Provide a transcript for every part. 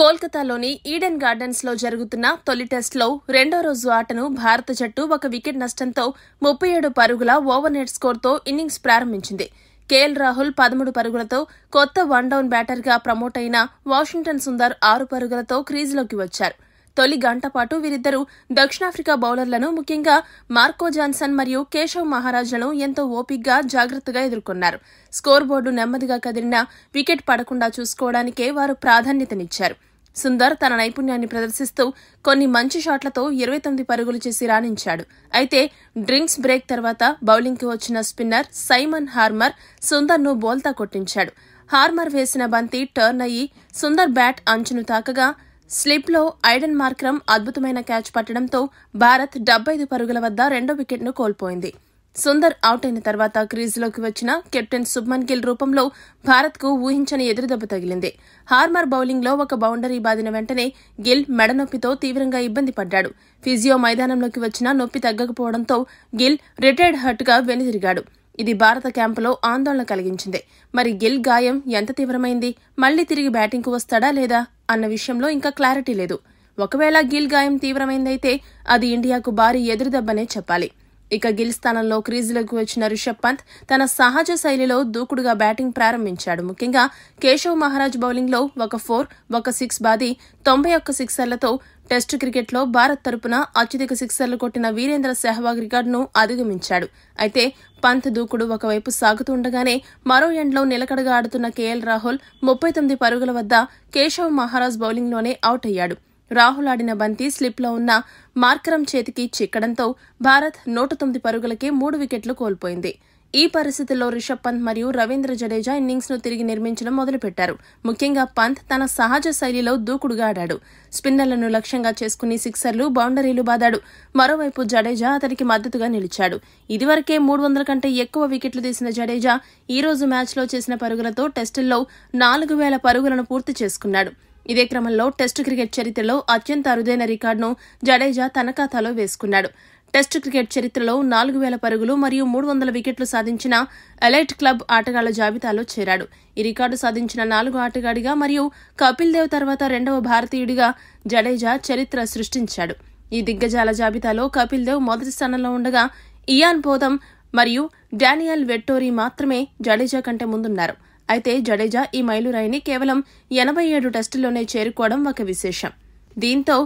కోల్కతాలోని Eden gardens లో జరుగుతున్న తొలి టెస్టులో రెండో రోజు ఆటను భారత జట్టు ఒక వికెట్ నష్టంతో 37 పరుగుల ఓవర్ నెట్ స్కోర్తో ఇన్నింగ్స్ ప్రారంభించింది. కేఎల్ రాహుల్ 13 పరుగులతో కొత్త వన్ డౌన్ బ్యాటర్గా ప్రమోట్ అయిన వాషింగ్టన్ సుందర్ 6 పరుగులతో క్రీజులోకి వచ్చారు. తొలి గంట పాటు వీరిద్దరూ దక్షిణాఫ్రికా బౌలర్లను ముఖ్యంగా మార్కో జాన్సన్ మరియు కేశవ్ మహారాజ్లను ఎంతో ఓపిగ్గా జాగ్రత్తగా ఎదుర్కొన్నారు. స్కోర్ బోర్డు నెమ్మదిగా కదిలినా వికెట్ పడకుండా చూసుకోవడానికే వారు ప్రాధాన్యతనిచ్చారు. సుందర్ తన నైపుణ్యాన్ని ప్రదర్శిస్తూ కొన్ని మంచి షాట్లతో 29 పరుగులు చేసి రాణించాడు. అయితే డ్రింక్స్ బ్రేక్ తర్వాత బౌలింగ్కి వచ్చిన స్పిన్నర్ సైమన్ హార్మర్ సుందర్ను బోల్తా కొట్టించాడు. హార్మర్ వేసిన బంతి టర్న్ అయ్యి సుందర్ బ్యాట్ అంచును తాకగా స్లిప్లో ఐడెన్ మార్క్రమ్ అద్భుతమైన క్యాచ్ పట్టడంతో భారత్ 75 పరుగుల వద్ద రెండో వికెట్ను కోల్పోయింది. సుందర్ అవుట్ అయిన తర్వాత క్రీజులోకి వచ్చిన కెప్టెన్ శుభ్మన్ గిల్ రూపంలో భారత్కు ఊహించని ఎదురుదెబ్బ తగిలింది. హార్మర్ బౌలింగ్లో ఒక బౌండరీ బాదిన వెంటనే గిల్ మెడనొప్పితో తీవ్రంగా ఇబ్బంది పడ్డాడు. ఫిజియో మైదానంలోకి వచ్చినా నొప్పి తగ్గకపోవడంతో గిల్ రిటైర్డ్ హర్ట్గా వెనుదిరిగాడు. ఇది భారత క్యాంపులో ఆందోళన కలిగించింది. మరి గిల్ గాయం ఎంత తీవ్రమైంది, మళ్లీ తిరిగి బ్యాటింగ్కు వస్తాడా లేదా అన్న విషయంలో ఇంకా క్లారిటీ లేదు. ఒకవేళ గిల్ గాయం తీవ్రమైందైతే అది ఇండియాకు భారీ ఎదురుదెబ్బనే చెప్పాలి. ఇక గిల్ స్థానంలో క్రీజులోకి వచ్చిన రిషబ్ పంత్ తన సహజ శైలిలో దూకుడుగా బ్యాటింగ్ ప్రారంభించాడు. ముఖ్యంగా కేశవ్ మహారాజ్ బౌలింగ్లో ఒక 4, ఒక 6 బాది 91 సిక్సర్లతో టెస్టు క్రికెట్లో భారత్ తరపున అత్యధిక సిక్సర్లు కొట్టిన వీరేంద్ర సెహ్వాగ్ రికార్డును అధిగమించాడు. అయితే పంత్ దూకుడు ఒకవైపు సాగుతుండగానే మరో ఎండ్లో నిలకడగా ఆడుతున్న కేఎల్ రాహుల్ 39 పరుగుల వద్ద కేశవ్ మహారాజ్ బౌలింగ్లోనే అవుట్ అయ్యాడు. రాహుల్ ఆడిన బంతి స్లిప్లో ఉన్న మార్కరమ్ చేతికి చిక్కడంతో భారత్ 109 పరుగులకే 3 వికెట్లు కోల్పోయింది. ఈ పరిస్థితుల్లో రిషబ్ పంత్ మరియు రవీంద్ర జడేజా ఇన్నింగ్స్ను తిరిగి నిర్మించడం మొదలుపెట్టారు. ముఖ్యంగా పంత్ తన సహజ శైలిలో దూకుడుగా ఆడాడు. స్పిన్నర్లను లక్ష్యంగా చేసుకుని సిక్సర్లు, బౌండరీలు బాదాడు. మరోవైపు జడేజా అతనికి మద్దతుగా నిలిచాడు. ఇదివరకే 300 కంటే ఎక్కువ వికెట్లు తీసిన జడేజా ఈ రోజు మ్యాచ్లో చేసిన పరుగులతో టెస్టుల్లో 4000 పరుగులను పూర్తి చేసుకున్నాడు. ఇదే క్రమంలో టెస్టు క్రికెట్ చరిత్రలో అత్యంత అరుదైన రికార్డును జడేజా తన ఖాతాలో వేసుకున్నాడు. టెస్టు క్రికెట్ చరిత్రలో 4000 పరుగులు మరియు 300 వికెట్లు సాధించిన ఎలైట్ క్లబ్ ఆటగాళ్ల జాబితాలో చేరాడు. ఈ రికార్డు సాధించిన 4వ ఆటగాడిగా మరియు కపిల్ దేవ్ తర్వాత 2వ భారతీయుడిగా జడేజా చరిత్ర సృష్టించాడు. ఈ దిగ్గజాల జాబితాలో కపిల్ దేవ్ మొదటి స్థానంలో ఉండగా ఇయాన్ బోథమ్ మరియు డానియల్ వెట్టోరీ మాత్రమే జడేజా కంటే ముందున్నారు. అయితే జడేజా ఈ మైలురాయిని కేవలం 87 టెస్టుల్లోనే చేరుకోవడం ఒక విశేషం. దీంతో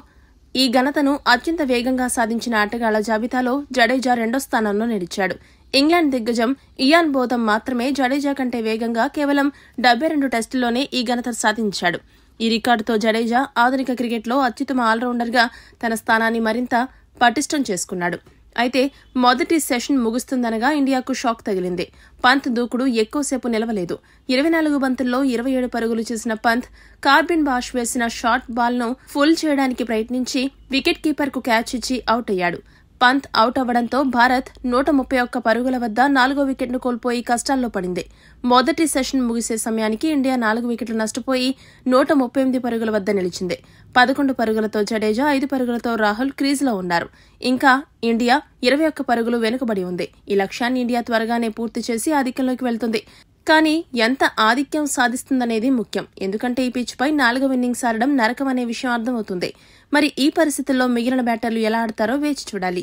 ఈ ఘనతను అత్యంత వేగంగా సాధించిన ఆటగాళ్ల జాబితాలో జడేజా రెండో స్థానంలో నిలిచాడు. ఇంగ్లాండ్ దిగ్గజం ఇయాన్ బోథమ్ మాత్రమే జడేజా కంటే వేగంగా కేవలం 72 టెస్టుల్లోనే ఈ ఘనత సాధించాడు. ఈ రికార్డుతో జడేజా ఆధునిక క్రికెట్లో అత్యుత్తమ ఆల్రౌండర్గా తన స్థానాన్ని మరింత పటిష్టం చేసుకున్నాడు. అయితే మొదటి సెషన్ ముగుస్తుందనగా ఇండియాకు షాక్ తగిలింది. పంత్ దూకుడు ఎక్కువసేపు నిలవలేదు. 24 బంతుల్లో 27 పరుగులు చేసిన పంత్ కార్బిన్ బాష్ వేసిన షార్ట్ బాల్ను ఫుల్ చేయడానికి ప్రయత్నించి వికెట్ కీపర్కు క్యాచ్ ఇచ్చి అవుట్ అయ్యాడు. పంత్ అవుట్ అవ్వడంతో భారత్ 131 పరుగుల వద్ద 4వ వికెట్ను కోల్పోయి కష్టాల్లో పడింది. మొదటి సెషన్ ముగిసే సమయానికి ఇండియా 4 వికెట్లు నష్టపోయి 138 పరుగుల వద్ద నిలిచింది. 11 పరుగులతో జడేజా, 5 పరుగులతో రాహుల్ క్రీజులో ఉన్నారు. ఇంకా ఇండియా 21 పరుగులు వెనుకబడి ఉంది. ఈ లక్ష్యాన్ని ఇండియా త్వరగానే పూర్తి చేసి ఆధిక్యంలోకి వెళ్తుంది. కానీ ఎంత ఆధిక్యం సాధిస్తుందనేది ముఖ్యం. ఎందుకంటే ఈ పిచ్పై 4వ ఇన్నింగ్స్ ఆడడం నరకం అనే విషయం అర్థమవుతుంది. మరి ఈ పరిస్థితుల్లో మిగిలిన బ్యాటర్లు ఎలా ఆడతారో వేచి చూడాలి.